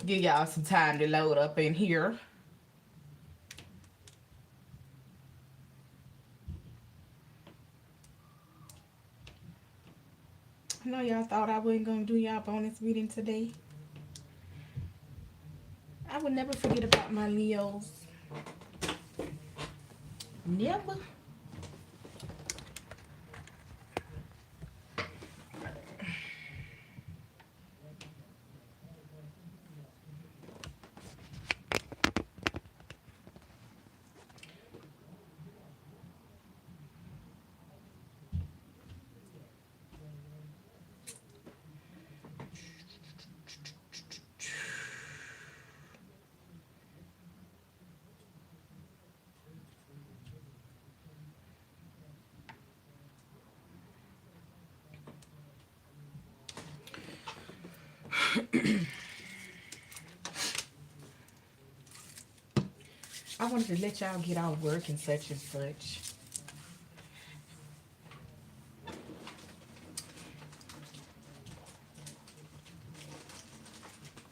Give y'all some time to load up in here. I know y'all thought I wasn't gonna do y'all bonus reading today. I would never forget about my Leos. Never. I wanted to let y'all get out work and such and such.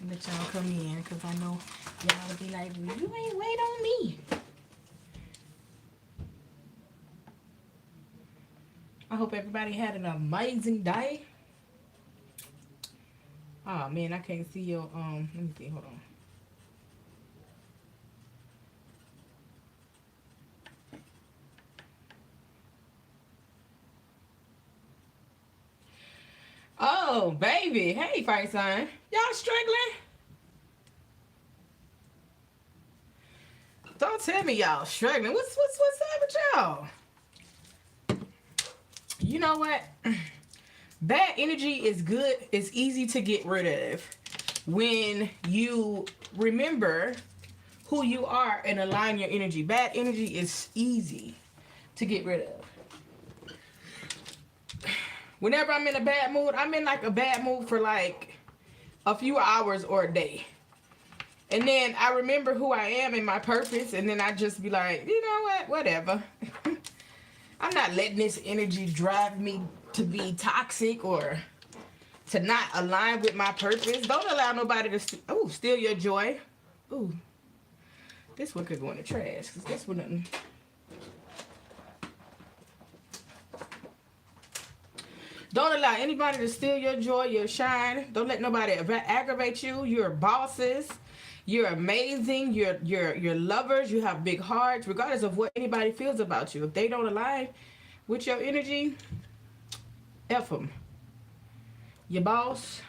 Let y'all come in, because I know y'all would be like, well, you ain't wait on me. I hope everybody had an amazing day. Oh man, I can't see your let me see, hold on. Oh baby, hey fire sign. Y'all struggling? Don't tell me y'all struggling. What's up with y'all? You know what? Bad energy is good. It's easy to get rid of when you remember who you are and align your energy. Bad energy is easy to get rid of. Whenever I'm in a bad mood, I'm in like a bad mood for like a few hours or a day. And then I remember who I am and my purpose, and then I just be like, you know what? Whatever. I'm not letting this energy drive me to be toxic or to not align with my purpose. Don't allow nobody to steal your joy. Ooh, this one could go in the trash, because this one. Don't allow anybody to steal your joy, your shine. Don't let nobody aggravate you. You're bosses. You're amazing. You're lovers. You have big hearts, regardless of what anybody feels about you. If they don't align with your energy, F them. Your boss.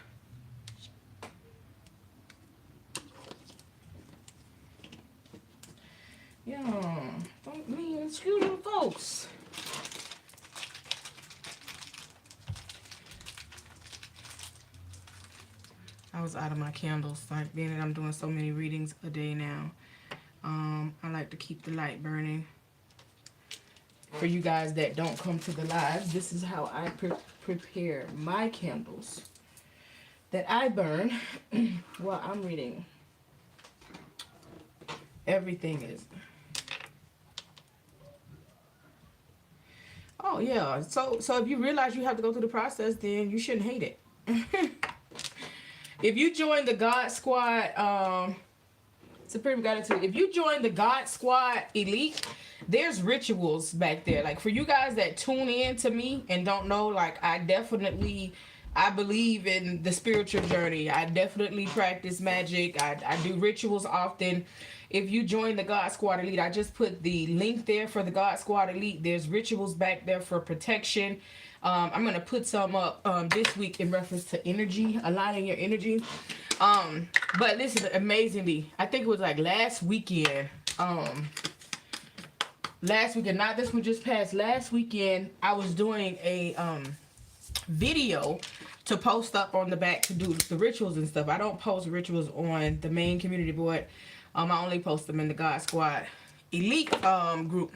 Yeah. Don't mean excuse them folks. I was out of my candles, like being that I'm doing so many readings a day now. I like to keep the light burning. For you guys that don't come to the lives, this is how I prepare my candles that I burn while I'm reading. Everything is. Oh yeah. So if you realize you have to go through the process, then you shouldn't hate it. If you join the God Squad, Supreme Gratitude, if you join the God Squad Elite, there's rituals back there. Like for you guys that tune in to me and don't know, like I believe in the spiritual journey. I definitely practice magic. I do rituals often. If you join the God Squad Elite, I just put the link there for the God Squad Elite. There's rituals back there for protection. I'm going to put some up this week in reference to energy, aligning your energy. But listen, amazingly, I think it was like last weekend, not this one just passed, last weekend, I was doing a video to post up on the back to do the rituals and stuff. I don't post rituals on the main community board. I only post them in the God Squad Elite group.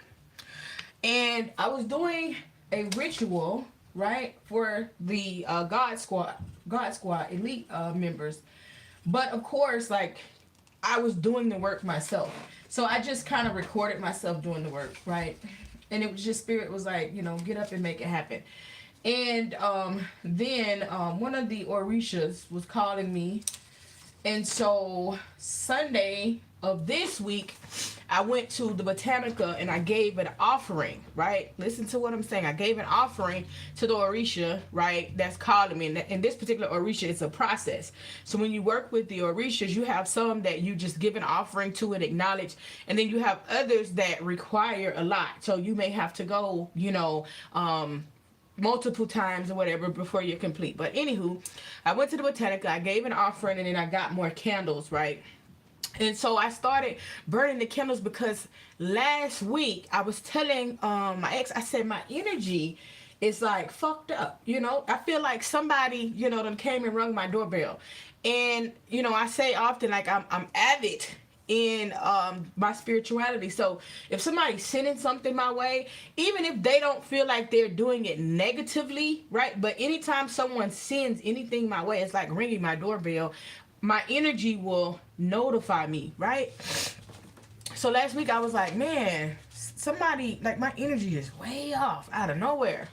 And I was doing a ritual, right, for the God Squad Elite members. But of course, like, I was doing the work myself. So I just kind of recorded myself doing the work, right? And it was just, Spirit was like, you know, get up and make it happen. And then one of the Orishas was calling me And so Sunday of this week, I went to the Botanica and I gave an offering, right? Listen to what I'm saying. I gave an offering to the Orisha, right? That's calling me. And in this particular Orisha, it's a process. So when you work with the Orishas, you have some that you just give an offering to and acknowledge. And then you have others that require a lot. So you may have to go, multiple times or whatever before you're complete. But anywho, I went to the Botanica, I gave an offering, and then I got more candles, right? And so I started burning the candles because last week I was telling my ex, I said my energy is like fucked up, I feel like somebody, done came and rung my doorbell. And I say often, like, I'm avid in my spirituality. So if somebody's sending something my way, even if they don't feel like they're doing it negatively, right? But anytime someone sends anything my way, it's like ringing my doorbell. My energy will notify me, right? So last week I was like, man, somebody, like, my energy is way off out of nowhere.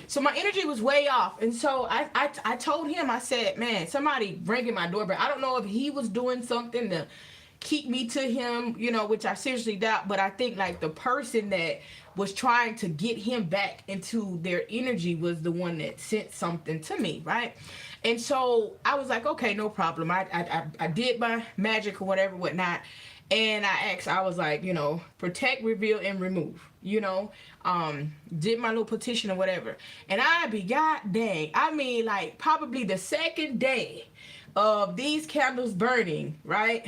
So my energy was way off. And so I told him, I said, man, somebody ringing my doorbell. I don't know if he was doing something to keep me to him, which I seriously doubt. But I think, like, the person that was trying to get him back into their energy was the one that sent something to me, right? And so I was like, okay, no problem. I did my magic or whatever, whatnot. And I asked, I was like, protect, reveal, and remove, did my little petition or whatever. And I be, god dang, I mean, like, probably the second day of these candles burning, right?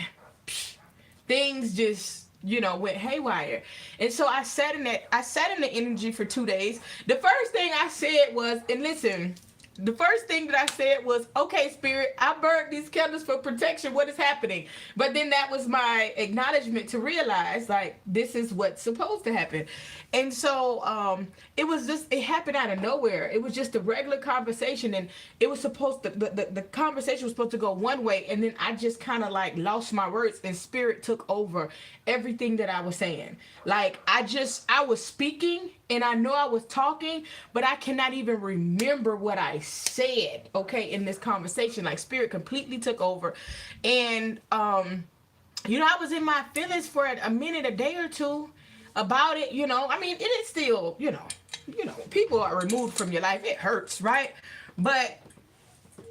Things just, went haywire. And so I sat in the energy for 2 days. The first thing I said was, and listen, the first thing that I said was, okay, Spirit, I burned these candles for protection. What is happening? But then that was my acknowledgement to realize, like, this is what's supposed to happen. And so it was just, it happened out of nowhere. It was just a regular conversation, and it was supposed to, the conversation was supposed to go one way, and then I just kind of, like, lost my words, and Spirit took over everything that I was saying. Like, I was speaking, and I know I was talking, but I cannot even remember what I said, okay, in this conversation. Like, Spirit completely took over. And I was in my feelings for a minute, a day or two about it. I mean, it is still, people are removed from your life, it hurts, right? But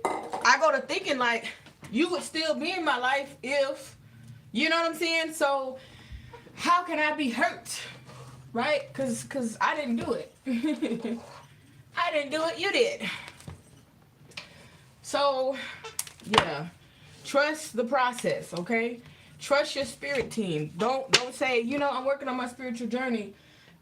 I go to thinking, like, you would still be in my life if, you know what I'm saying? So how can I be hurt, right? Because I didn't do it. I didn't do it, you did. So, yeah, trust the process, okay? Trust your spirit team. Don't say, I'm working on my spiritual journey,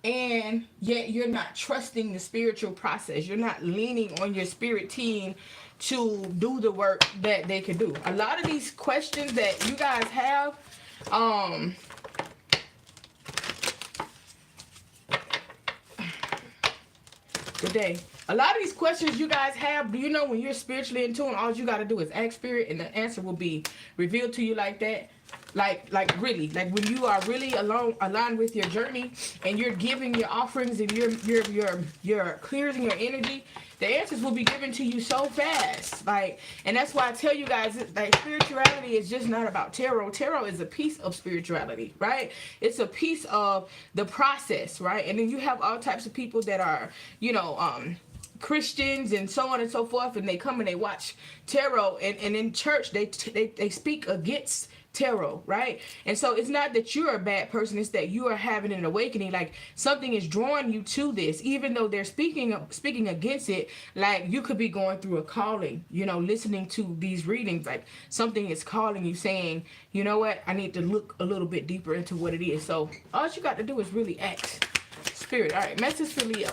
and yet you're not trusting the spiritual process. You're not leaning on your spirit team to do the work that they can do. A lot of these questions that you guys have, good day. A lot of these questions you guys have, do you know when you're spiritually in tune, all you got to do is ask Spirit, and the answer will be revealed to you like that. Like really, like when you are really aligned with your journey, and you're giving your offerings, and you're clearing your energy, the answers will be given to you so fast. Like, and that's why I tell you guys, like, spirituality is just not about tarot. Tarot is a piece of spirituality, right? It's a piece of the process, right? And then you have all types of people that are, Christians and so on and so forth, and they come and they watch tarot, and in church they speak against tarot, right? And so it's not that you're a bad person, it's that you are having an awakening. Like, something is drawing you to this, even though they're speaking against it. Like, you could be going through a calling, listening to these readings, like something is calling you, saying, you know what, I need to look a little bit deeper into what it is. So all you got to do is really ask Spirit. All right, message for Leo.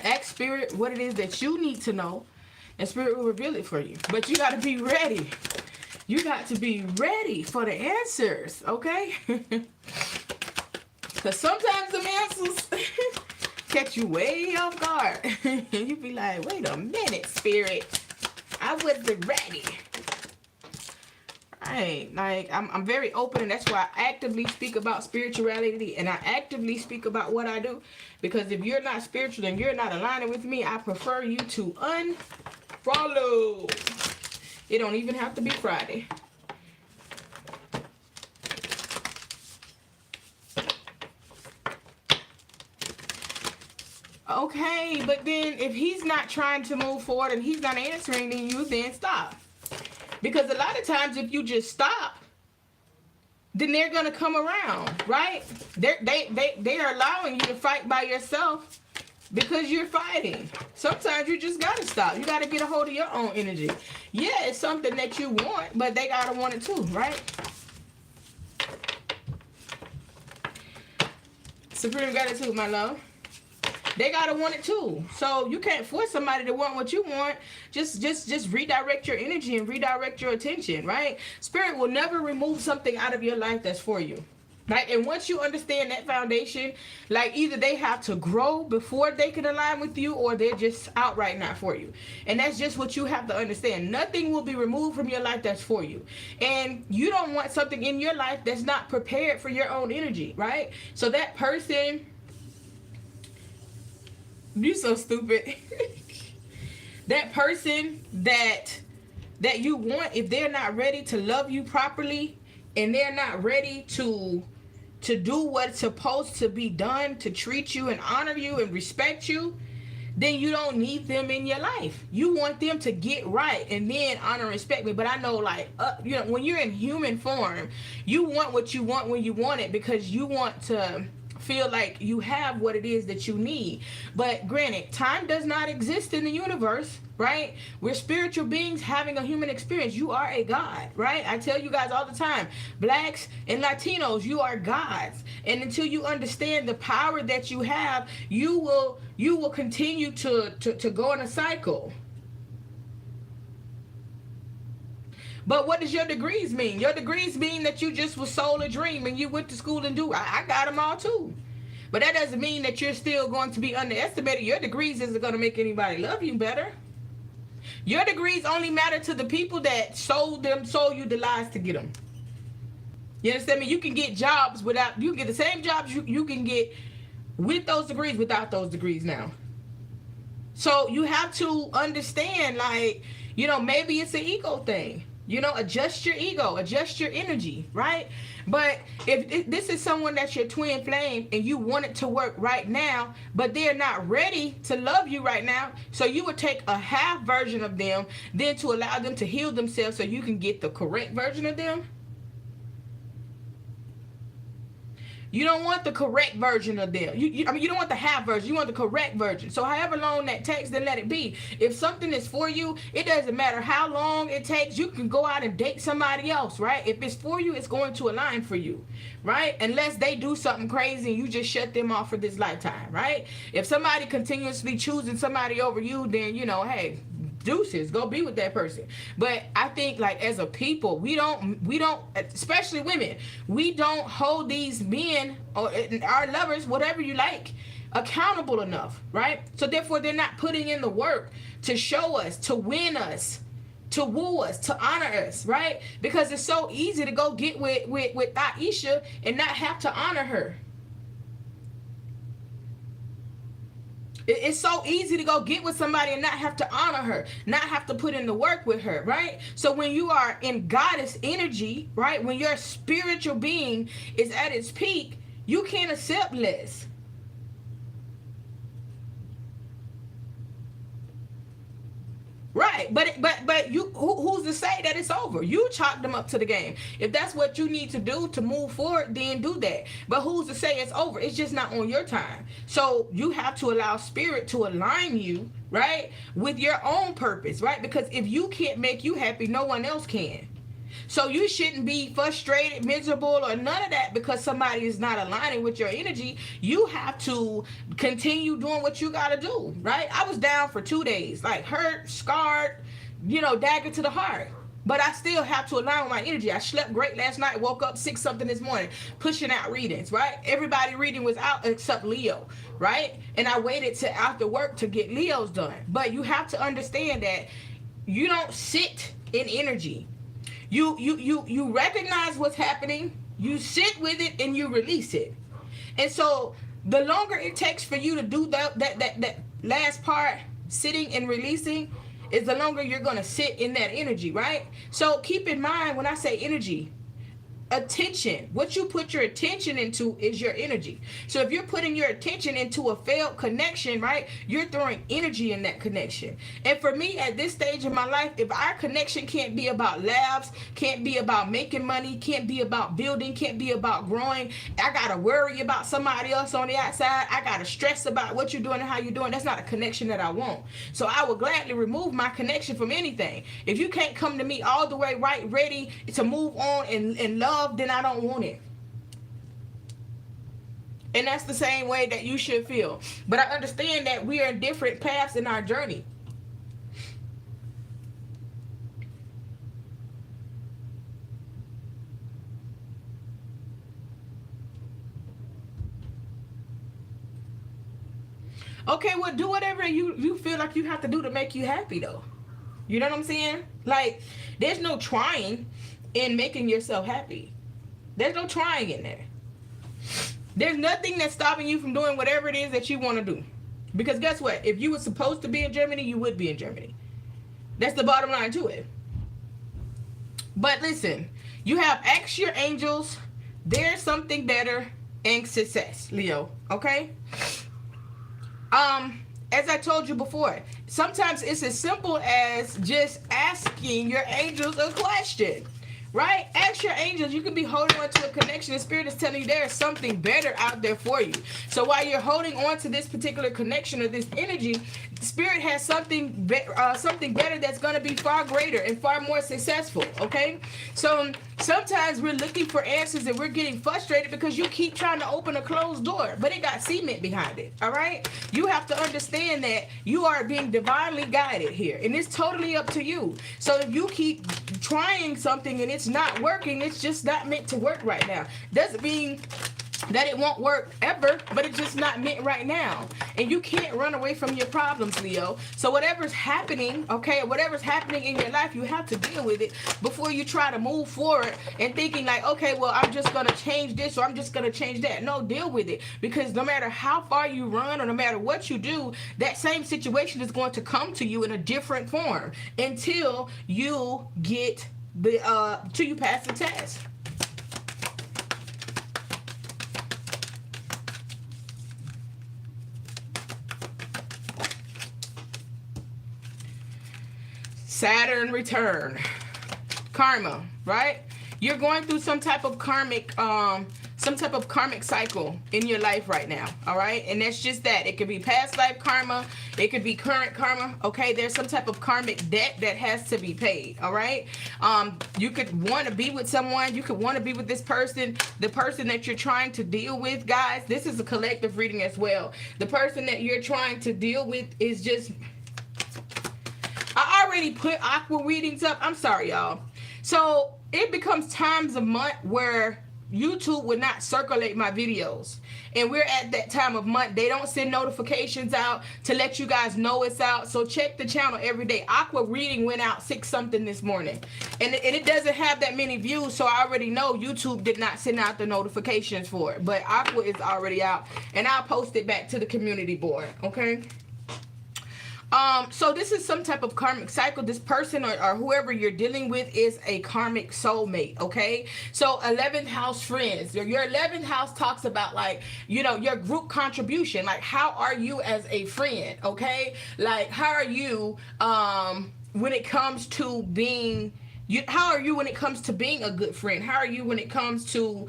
Ask Spirit what it is that you need to know, and Spirit will reveal it for you. But you got to be ready. You got to be ready for the answers, okay? Because sometimes the answers catch you way off guard. And you be like, wait a minute, Spirit. I wasn't ready. Right. Like I'm very open, and that's why I actively speak about spirituality, and I actively speak about what I do. Because if you're not spiritual and you're not aligning with me, I prefer you to unfollow. It don't even have to be Friday. Okay, but then if he's not trying to move forward and he's not answering you, then stop. Because a lot of times if you just stop, then they're gonna come around, right? They are allowing you to fight by yourself because you're fighting. Sometimes you just gotta stop. You gotta get a hold of your own energy. Yeah, it's something that you want, but they gotta want it too, right? Supreme gratitude, my love. They gotta want it too. So you can't force somebody to want what you want. Just redirect your energy and redirect your attention, right? Spirit will never remove something out of your life that's for you. Right? And once you understand that foundation, like either they have to grow before they can align with you, or they're just outright not for you. And that's just what you have to understand. Nothing will be removed from your life that's for you. And you don't want something in your life that's not prepared for your own energy, right? So that person, you're so stupid. That person that you want, if they're not ready to love you properly, and they're not ready to do what's supposed to be done, to treat you and honor you and respect you, then you don't need them in your life. You want them to get right and then honor and respect me. But I know, like, you know, when you're in human form, you want what you want when you want it, because you want to feel like you have what it is that you need. But granted, time does not exist in the universe, right? We're spiritual beings having a human experience. You are a god, right? I tell you guys all the time, blacks and Latinos, you are gods. And until you understand the power that you have, you will continue to go in a cycle. But what does your degrees mean? Your degrees mean that you just was sold a dream and you went to school and I got them all too. But that doesn't mean that you're still going to be underestimated. Your degrees isn't going to make anybody love you better. Your degrees only matter to the people that sold you the lies to get them. You understand me? You can get jobs without, you can get the same jobs you can get with those degrees without those degrees now. So you have to understand, like, you know, maybe it's an ego thing. You know, adjust your ego, adjust your energy, right? But if this is someone that's your twin flame and you want it to work right now, but they're not ready to love you right now, so you would take a half version of them, then to allow them to heal themselves so you can get the correct version of them. You don't want the correct version of them. I mean, you don't want the half version. You want the correct version. So however long that takes, then let it be. If something is for you, it doesn't matter how long it takes. You can go out and date somebody else, right? If it's for you, it's going to align for you, right? Unless they do something crazy and you just shut them off for this lifetime, right? If somebody continuously choosing somebody over you, then, you know, hey, deuces, go be with that person. But I think, like, as a people, we don't, especially women, we don't hold these men or our lovers, whatever you like, accountable enough, right? So therefore they're not putting in the work to show us, to win us, to woo us, to honor us, right? Because it's so easy to go get with Aisha and not have to honor her. It's so easy to go get with somebody and not have to honor her, not have to put in the work with her, right? So when you are in goddess energy, right, when your spiritual being is at its peak, you can't accept less. Right, but you, who's to say that it's over? You chalk them up to the game. If that's what you need to do to move forward, then do that. But who's to say it's over? It's just not on your time. So you have to allow spirit to align you, right, with your own purpose, right? Because if you can't make you happy, no one else can. So you shouldn't be frustrated, miserable, or none of that because somebody is not aligning with your energy. You have to continue doing what you got to do, right? I was down for 2 days, like hurt, scarred, you know, dagger to the heart. But I still have to align with my energy. I slept great last night, woke up 6 something this morning, pushing out readings, right? Everybody reading was out except Leo, right? And I waited till after work to get Leo's done. But you have to understand that you don't sit in energy. You recognize what's happening, you sit with it, and you release it. And so the longer it takes for you to do that last part, sitting and releasing, is the longer you're going to sit in that energy, right? So keep in mind, when I say energy, attention, what you put your attention into is your energy. So if you're putting your attention into a failed connection, right, you're throwing energy in that connection. And for me, at this stage in my life, if our connection can't be about labs, can't be about making money, can't be about building, can't be about growing, I gotta worry about somebody else on the outside, I gotta stress about what you're doing and how you're doing, that's not a connection that I want. So I would gladly remove my connection from anything. If you can't come to me all the way right, ready to move on and love, then I don't want it. And that's the same way that you should feel. But I understand that we are in different paths in our journey. Okay, well, do whatever you feel like you have to do to make you happy, though. You know what I'm saying? Like, there's no trying in making yourself happy. There's no trying in there. There's nothing that's stopping you from doing whatever it is that you want to do. Because guess what? If you were supposed to be in Germany, you would be in Germany. That's the bottom line to it. But listen, you have ask your angels, there's something better, and success, Leo. Okay? As I told you before, sometimes it's as simple as just asking your angels a question, right? Ask your angels. You can be holding on to a connection. The Spirit is telling you there is something better out there for you. So while you're holding on to this particular connection or this energy, Spirit has something better that's going to be far greater and far more successful, okay? So sometimes we're looking for answers and we're getting frustrated because you keep trying to open a closed door, but it got cement behind it, all right? You have to understand that you are being divinely guided here, and it's totally up to you. So if you keep trying something and it's not working, it's just not meant to work right now. Doesn't mean that it won't work ever, but it's just not meant right now. And you can't run away from your problems, Leo. So whatever's happening, okay, whatever's happening in your life, you have to deal with it before you try to move forward and thinking like, okay, well, I'm just going to change this or I'm just going to change that. No, deal with it. Because no matter how far you run or no matter what you do, that same situation is going to come to you in a different form until you get till you pass the test. Saturn return, karma, right? You're going through some type of karmic cycle in your life right now, all right? And that's just that. It could be past life karma, it could be current karma, okay? There's some type of karmic debt that has to be paid, all right? You could want to be with someone, you could want to be with this person, the person that you're trying to deal with, guys. This is a collective reading as well. The person that you're trying to deal with is just... I already put aqua readings up. I'm sorry, y'all. So it becomes times a month where YouTube would not circulate my videos. And we're at that time of month. They don't send notifications out to let you guys know it's out. So check the channel every day. Aqua reading went out 6 something this morning. And it doesn't have that many views. So I already know YouTube did not send out the notifications for it. But Aqua is already out. And I'll post it back to the community board. Okay? So this is some type of karmic cycle. This person or whoever you're dealing with is a karmic soulmate, okay? So 11th house friends. Your 11th house talks about, like, you know, your group contribution. Like, how are you as a friend, okay? Like, how are you when it comes to being... how are you when it comes to being a good friend? How are you when it comes to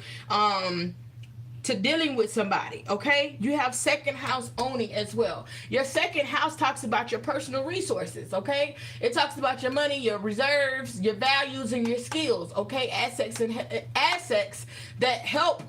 dealing with somebody, okay? You have second house owning as well. Your second house talks about your personal resources, okay? It talks about your money, your reserves, your values, and your skills, okay? Assets that help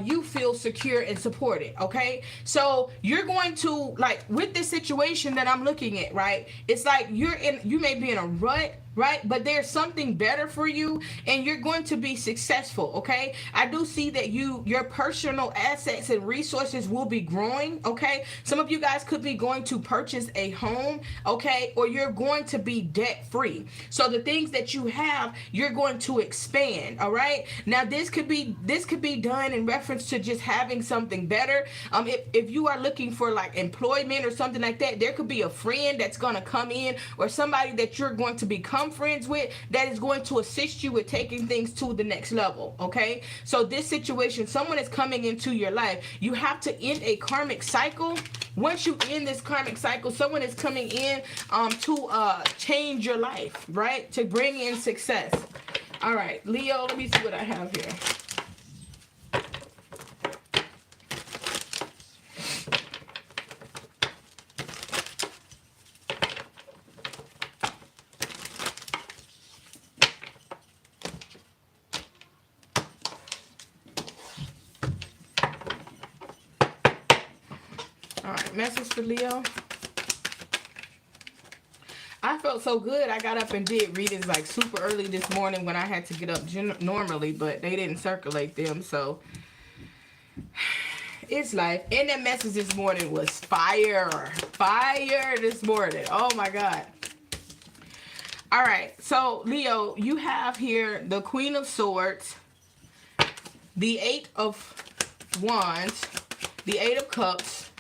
you feel secure and supported, okay? So you're going to, like, with this situation that I'm looking at, right? It's like you may be in a rut, right? But there's something better for you, and you're going to be successful, okay? I do see that your personal assets and resources will be growing, okay? Some of you guys could be going to purchase a home, okay? Or you're going to be debt free. So the things that you have, you're going to expand, all right? Now this could be done in reference to just having something better. If you are looking for like employment or something like that, there could be a friend that's going to come in, or somebody that you're going to become friends with that is going to assist you with taking things to the next level, okay? So this situation, someone is coming into your life. You have to end a karmic cycle. Once you end this karmic cycle, someone is coming in to change your life, right? To bring in success. All right, Leo, let me see what I have here. All right, message for Leo. I felt so good. I got up and did readings like super early this morning when I had to get up normally, but they didn't circulate them, so it's life. And that message this morning was fire. Fire this morning. Oh my God. All right, so Leo, you have here the Queen of Swords, the Eight of Wands, the Eight of Cups,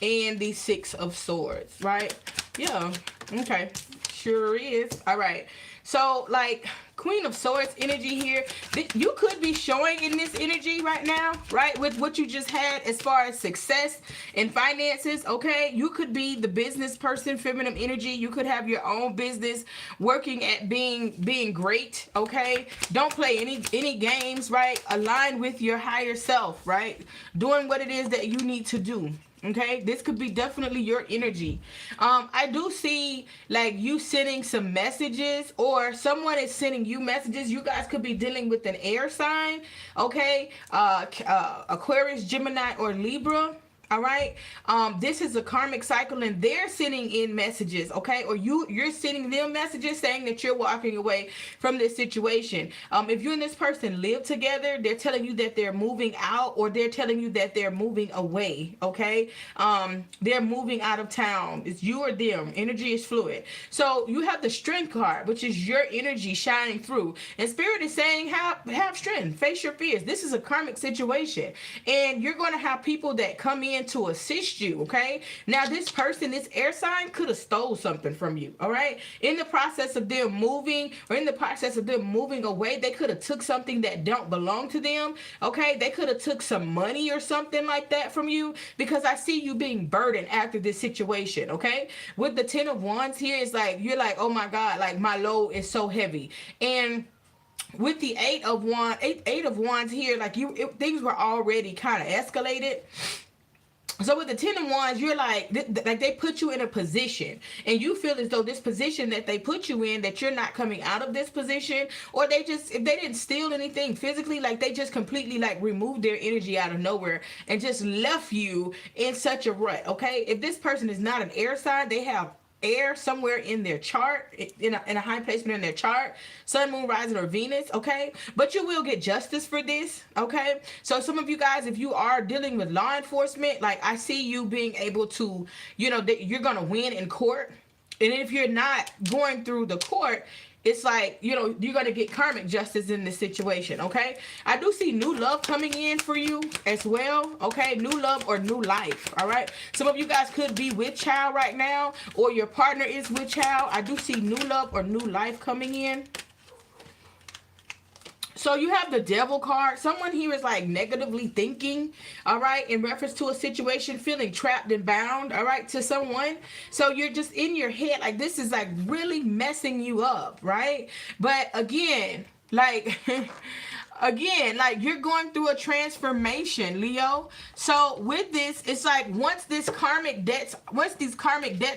and the Six of Swords, right? Yeah, okay, sure is. All right, so like Queen of Swords energy here, you could be showing in this energy right now, right, with what you just had as far as success and finances, okay? You could be the business person, feminine energy. You could have your own business, working at being great, okay? Don't play any games, right? Align with your higher self, right? Doing what it is that you need to do. Okay, this could be definitely your energy. I do see like you sending some messages, or someone is sending you messages. You guys could be dealing with an air sign, okay? Aquarius, Gemini, or Libra. All right, this is a karmic cycle, and they're sending in messages, okay? Or you're sending them messages saying that you're walking away from this situation. If you and this person live together, they're telling you that they're moving out, or they're telling you that they're moving away, okay? They're moving out of town. It's you or them. Energy is fluid. So you have the Strength card, which is your energy shining through. And Spirit is saying have strength. Face your fears. This is a karmic situation, and you're going to have people that come in to assist you, okay? Now this person, this air sign, could have stole something from you, all right? In the process of them moving, or in the process of them moving away, they could have took something that don't belong to them, okay? They could have took some money or something like that from you, because I see you being burdened after this situation, okay? With the Ten of Wands here, it's like you're like, oh my God, like my load is so heavy. And with the Eight of Wands here, like things were already kind of escalated. So with the Ten of Wands, you're like they put you in a position, and you feel as though this position that they put you in, that you're not coming out of this position, or if they didn't steal anything physically, like they just completely like removed their energy out of nowhere and just left you in such a rut, okay? If this person is not an air sign, they have air somewhere in their chart, in a high placement in their chart, sun, moon, rising, or Venus, okay? But you will get justice for this, okay? So some of you guys, if you are dealing with law enforcement, like I see you being able to, you're going to win in court. And if you're not going through the court, it's like, you're going to get karmic justice in this situation, okay? I do see new love coming in for you as well, okay? New love or new life, all right? Some of you guys could be with child right now, or your partner is with child. I do see new love or new life coming in. So you have the Devil card. Someone here is like negatively thinking, all right, in reference to a situation, feeling trapped and bound, all right, to someone. So you're just in your head, like this is like really messing you up, right? But again, like Again, like you're going through a transformation, Leo. So with this, it's like once these karmic debts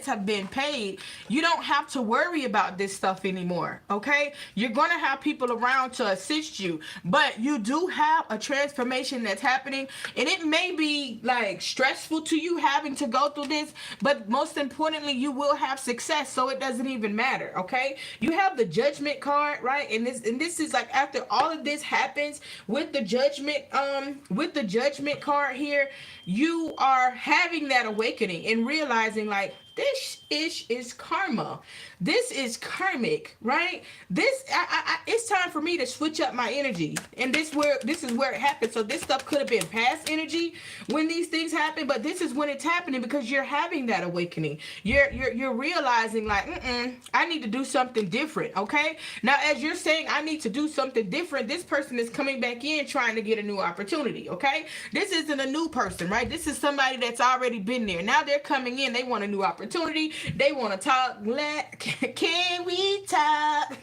have been paid, you don't have to worry about this stuff anymore. Okay, you're gonna have people around to assist you, but you do have a transformation that's happening, and it may be like stressful to you having to go through this, but most importantly, you will have success, so it doesn't even matter. Okay, you have the Judgment card, right? And this is like after all of this happens with the judgment card here, you are having that awakening and realizing like this is karma. This is karmic, right? It's time for me to switch up my energy, and this is where it happens. So this stuff could have been past energy when these things happen, but this is when it's happening because you're having that awakening. You're realizing like, I need to do something different. Okay, now as you're saying I need to do something different, this person is coming back in trying to get a new opportunity. Okay, this isn't a new person, right? This is somebody that's already been there. Now they're coming in, they want a new opportunity, they want to talk. Can we talk?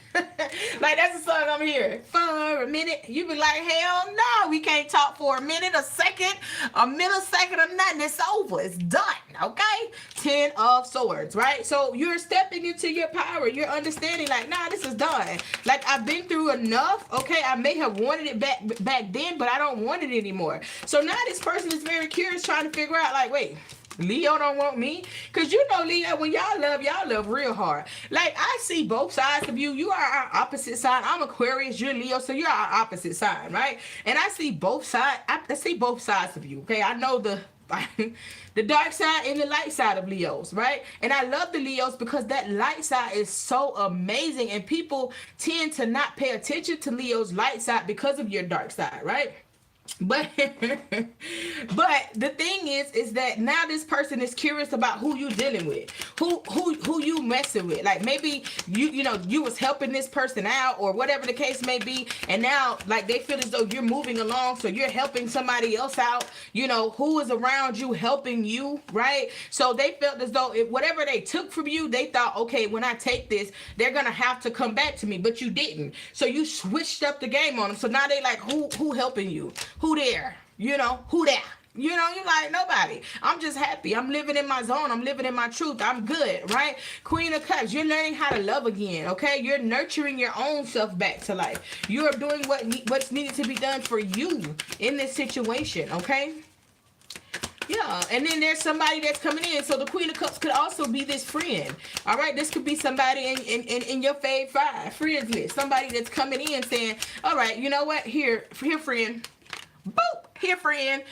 Like that's the song I'm hearing. For a minute, you be like, hell no, we can't talk for a minute, a second, a millisecond, or nothing. It's over. It's done. Okay. 10 of Swords, right? So you're stepping into your power. You're understanding like, nah, this is done. Like I've been through enough. Okay, I may have wanted it back then, but I don't want it anymore. So now this person is very curious, trying to figure out like, wait, Leo don't want me? Because you know, Leo, when y'all love real hard. Like I see both sides of you. You are our opposite side. I'm Aquarius, you're Leo, so you're our opposite side, right? And I see both sides. I see both sides of you. Okay, I know the dark side and the light side of Leos, right? And I love the Leos because that light side is so amazing, and people tend to not pay attention to Leo's light side because of your dark side, right? But the thing is that now this person is curious about who you dealing with, who you messing with. Like maybe you was helping this person out or whatever the case may be, and now like they feel as though you're moving along, so you're helping somebody else out. You know who is around you helping you, right? So they felt as though whatever they took from you, they thought, okay, when I take this, they're gonna have to come back to me, but you didn't. So you switched up the game on them. So now they like, who helping you? Who there? You know, who there? You know, you're like, nobody. I'm just happy. I'm living in my zone. I'm living in my truth. I'm good, right? Queen of Cups, you're learning how to love again, okay? You're nurturing your own self back to life. You're doing what's needed to be done for you in this situation, okay? Yeah, and then there's somebody that's coming in. So the Queen of Cups could also be this friend. All right, this could be somebody in your fave 5 friends list. Somebody that's coming in saying, all right, you know what? Here, friend. Boop! Here, friend.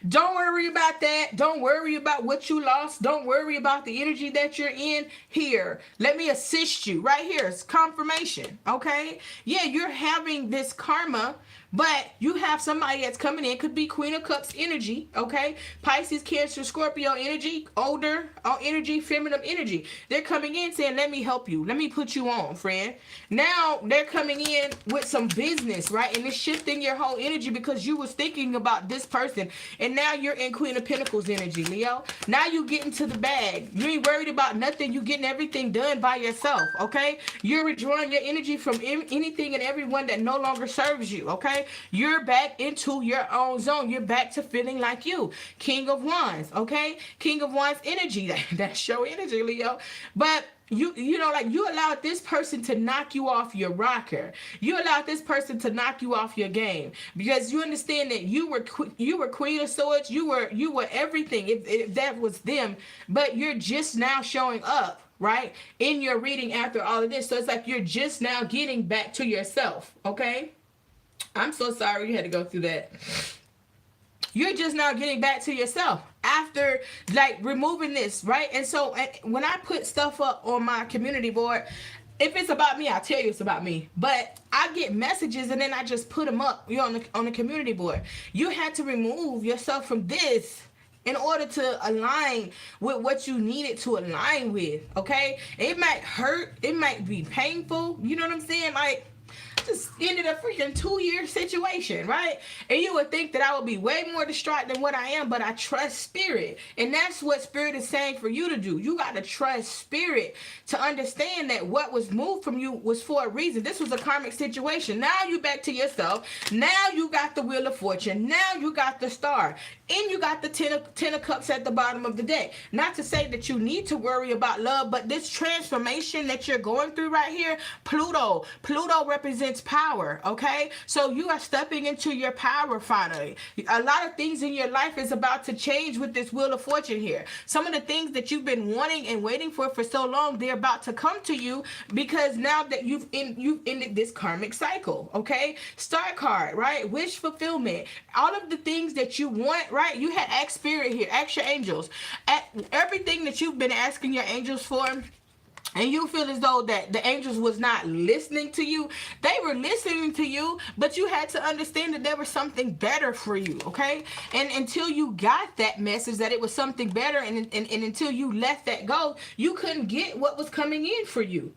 Don't worry about that. Don't worry about what you lost. Don't worry about the energy that you're in. Here, let me assist you. Right here, it's confirmation. Okay? Yeah, you're having this karma, but you have somebody that's coming in. Could be Queen of Cups energy. Okay? Pisces, Cancer, Scorpio energy. Older energy, feminine energy. They're coming in saying, let me help you. Let me put you on, friend. Now, they're coming in with some business, right? And it's shifting your whole energy because you was thinking about this person, and now you're in Queen of Pentacles energy, Leo. Now you get into the bag. You ain't worried about nothing. You getting everything done by yourself, okay? You're withdrawing your energy from anything and everyone that no longer serves you, okay? You're back into your own zone. You're back to feeling like you. King of Wands, okay? King of Wands energy. That's your energy, Leo. But you know, like you allowed this person to knock you off your rocker. You allowed this person to knock you off your game because you understand that you were Queen of Swords. You were everything if that was them, but you're just now showing up, right, in your reading after all of this. So it's like you're just now getting back to yourself. Okay, I'm so sorry you had to go through that. You're just now getting back to yourself after like removing this, right? And so when I put stuff up on my community board, if it's about me, I'll tell you it's about me. But I get messages and then I just put them up, on the community board. You had to remove yourself from this in order to align with what you needed to align with, okay? It might hurt. It might be painful. You know what I'm saying? Like, Just ended a freaking 2-year situation, right? And you would think that I would be way more distraught than what I am, but I trust spirit. And that's what spirit is saying for you to do. You got to trust spirit to understand that what was moved from you was for a reason. This was a karmic situation. Now you back to yourself. Now you got the Wheel of Fortune. Now you got the Star. And you got the ten of Cups at the bottom of the deck. Not to say that you need to worry about love, but this transformation that you're going through right here, Pluto represents power, okay? So you are stepping into your power finally. A lot of things in your life is about to change with this Wheel of Fortune here. Some of the things that you've been wanting and waiting for so long, they're about to come to you because now that you've ended this karmic cycle, okay? Star card, right? Wish fulfillment. All of the things that you want, right? You had ask spirit here, ask your angels. Everything that you've been asking your angels for, and you feel as though that the angels was not listening to you. They were listening to you, but you had to understand that there was something better for you, okay? And until you got that message that it was something better, and until you let that go, you couldn't get what was coming in for you.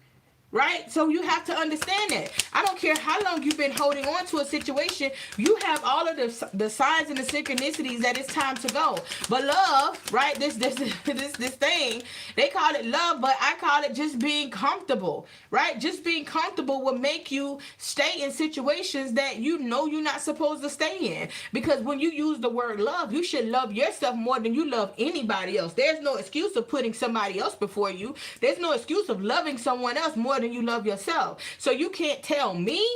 Right? So you have to understand that. I don't care how long you've been holding on to a situation, you have all of the signs and the synchronicities that it's time to go. But love, right? This thing, they call it love, but I call it just being comfortable, right? Just being comfortable will make you stay in situations that you know you're not supposed to stay in. Because when you use the word love, you should love yourself more than you love anybody else. There's no excuse of putting somebody else before you. There's no excuse of loving someone else more than you love yourself. So you can't tell me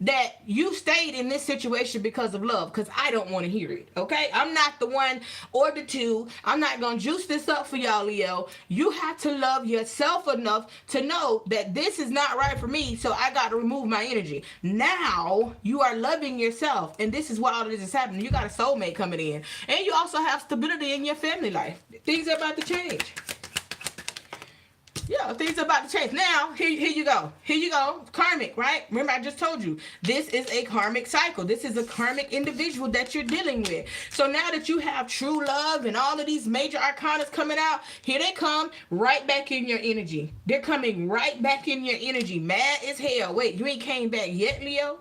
that you stayed in this situation because of love, because I don't want to hear it, okay? I'm not the one or the two. I'm not going to juice this up for y'all, Leo. You have to love yourself enough to know that this is not right for me, so I got to remove my energy. Now you are loving yourself, and this is what all of this is happening. You got a soulmate coming in, and you also have stability in your family life. Things are about to change. Yeah, things are about to change. Now, here you go. Here you go. Karmic, right? Remember, I just told you, this is a karmic cycle. This is a karmic individual that you're dealing with. So now that you have true love and all of these major arcanas coming out, here they come right back in your energy. They're coming right back in your energy. Mad as hell. Wait, you ain't came back yet, Leo?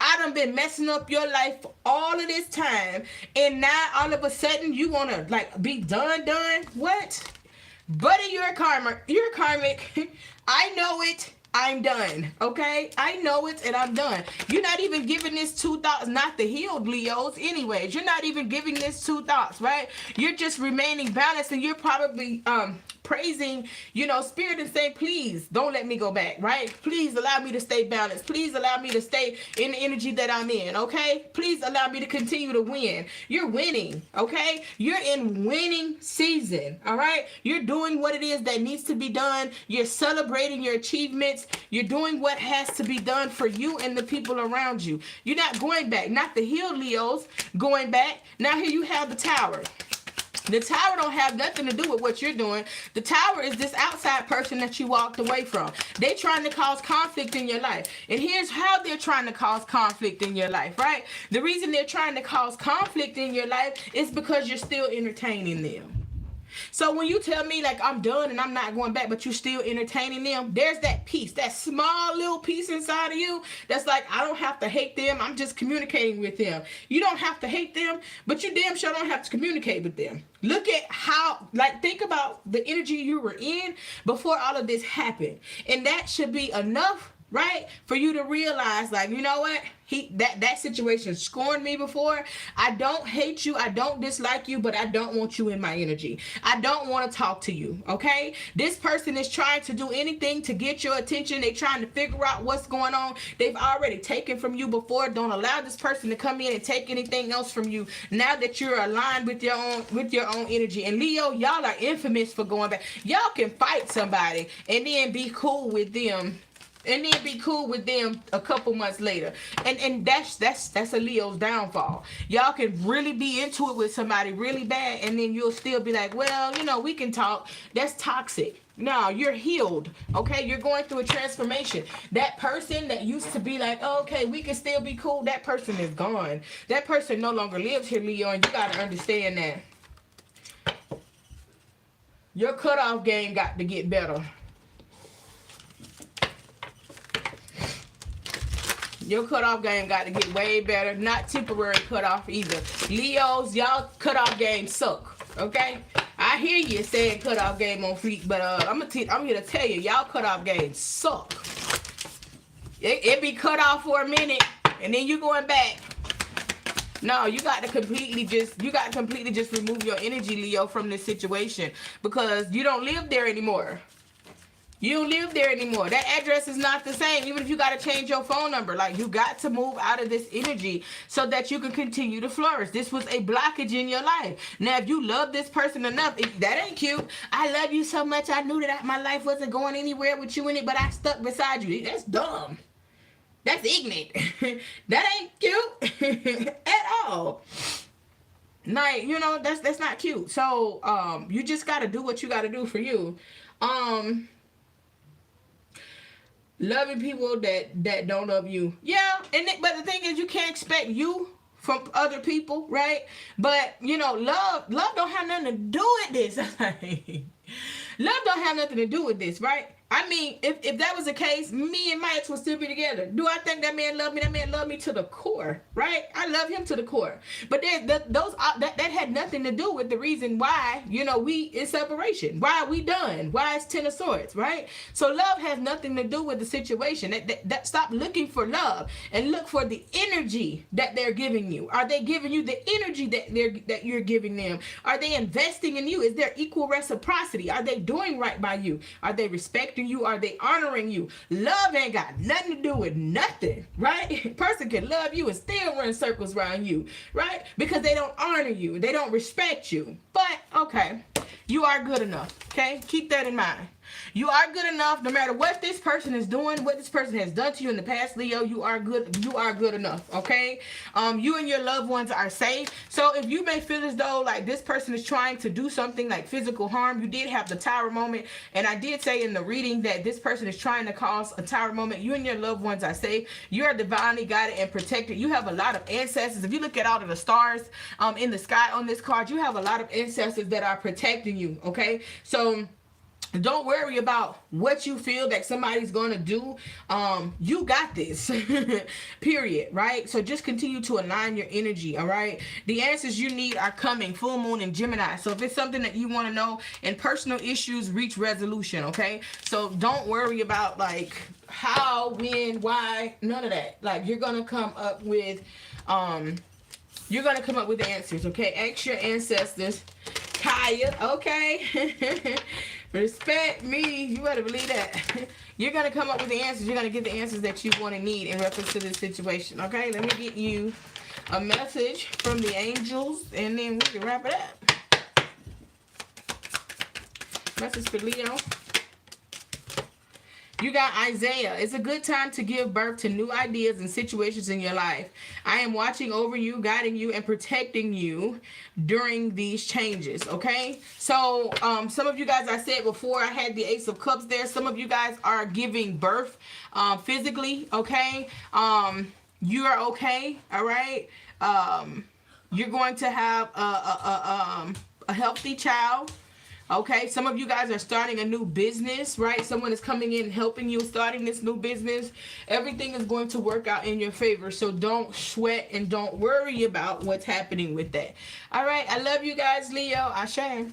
I done been messing up your life all of this time, and now all of a sudden you want to like be done? What? Buddy, you're a karmic. I know it. I'm done. Okay? I know it and I'm done. You're not even giving this 2 thoughts, not the healed Leos anyways. You're not even giving this 2 thoughts, right? You're just remaining balanced, and you're probably praising, spirit, and saying, please don't let me go back, right? Please allow me to stay balanced. Please allow me to stay in the energy that I'm in, okay? Please allow me to continue to win. You're winning, okay? You're in winning season, all right? You're doing what it is that needs to be done. You're celebrating your achievements. You're doing what has to be done for you and the people around you. You're not going back. Not the healed Leos going back. Now here you have the Tower. The Tower don't have nothing to do with what you're doing. The Tower is this outside person that you walked away from. They're trying to cause conflict in your life. And here's how they're trying to cause conflict in your life, right? The reason they're trying to cause conflict in your life is because you're still entertaining them. So when you tell me like I'm done and I'm not going back, but you still entertaining them, there's that piece, that small little piece inside of you that's like, I don't have to hate them. I'm just communicating with them. You don't have to hate them, but you damn sure don't have to communicate with them. Look at how, think about the energy you were in before all of this happened. And that should be enough, right, for you to realize, like, you know what? That situation scorned me before. I don't hate you. I don't dislike you, but I don't want you in my energy. I don't want to talk to you, okay? This person is trying to do anything to get your attention. They're trying to figure out what's going on. They've already taken from you before. Don't allow this person to come in and take anything else from you now that you're aligned with your own energy. And Leo, y'all are infamous for going back. Y'all can fight somebody and then be cool with them. And then be cool with them a couple months later. And that's a Leo's downfall. Y'all can really be into it with somebody really bad, and then you'll still be like, well, we can talk. That's toxic. No, you're healed, okay? You're going through a transformation. That person that used to be like, oh, okay, we can still be cool, that person is gone. That person no longer lives here, Leo, and you got to understand that. Your cutoff game got to get better. Your cutoff game got to get way better. Not temporary cutoff either. Leos, y'all cutoff game suck. Okay? I hear you saying cutoff game on fleek, but I'm here to tell you, y'all cutoff game suck. It be cut off for a minute, and then you going back. No, you got to completely just remove your energy, Leo, from this situation, because you don't live there anymore. You don't live there anymore. That address is not the same, even if you got to change your phone number. Like, you got to move out of this energy so that you can continue to flourish. This was a blockage in your life. Now, if you love this person enough, that ain't cute. I love you so much, I knew that my life wasn't going anywhere with you in it, but I stuck beside you. That's dumb. That's ignorant. That ain't cute at all. Like, you know, that's not cute. So, you just got to do what you got to do for you. Loving people that don't love you. Yeah, but the thing is, you can't expect you from other people, right? But, you know, love don't have nothing to do with this. Love don't have nothing to do with this, right? I mean, if that was the case, me and my ex would still be together. Do I think that man loved me? That man loved me to the core, right? I love him to the core. But that had nothing to do with the reason why, you know, we in separation. Why we done? Why it's 10 of swords, right? So love has nothing to do with the situation. That stop looking for love and look for the energy that they're giving you. Are they giving you the energy that you're giving them? Are they investing in you? Is there equal reciprocity? Are they doing right by you? Are they respecting you? Are they honoring you? Love ain't got nothing to do with nothing, right? Person can love you and still run circles around you, right? Because they don't honor you, they don't respect you. But okay, you are good enough. Okay, keep that in mind. You are good enough, no matter what this person is doing, what this person has done to you in the past, Leo. You are good. You are good enough. Okay. You and your loved ones are safe. So if you may feel as though like this person is trying to do something like physical harm, you did have the tower moment, and I did say in the reading that this person is trying to cause a tower moment. You and your loved ones are safe. You are divinely guided and protected. You have a lot of ancestors. If you look at all of the stars in the sky on this card, you have a lot of ancestors that are protecting you. Okay. So don't worry about what you feel that somebody's going to do. You got this. Period. Right? So just continue to align your energy. All right? The answers you need are coming. Full moon and Gemini. So if it's something that you want to know, and personal issues reach resolution. Okay? So don't worry about like how, when, why, none of that. Like, you're going to come up with the answers. Okay? Ask your ancestors. Kaya. Okay? Respect me. You better believe that. You're going to come up with the answers. You're going to get the answers that you want to need in reference to this situation. Okay, let me get you a message from the angels, and then we can wrap it up. Message for Leo. You got Isaiah. It's a good time to give birth to new ideas and situations in your life. I am watching over you, guiding you, and protecting you during these changes, okay? So, some of you guys, I said before, I had the Ace of Cups there. Some of you guys are giving birth physically, okay? You are okay, all right? You're going to have a healthy child. Okay, some of you guys are starting a new business, right? Someone is coming in helping you starting this new business. Everything is going to work out in your favor. So don't sweat and don't worry about what's happening with that. All right, I love you guys, Leo. Ashe.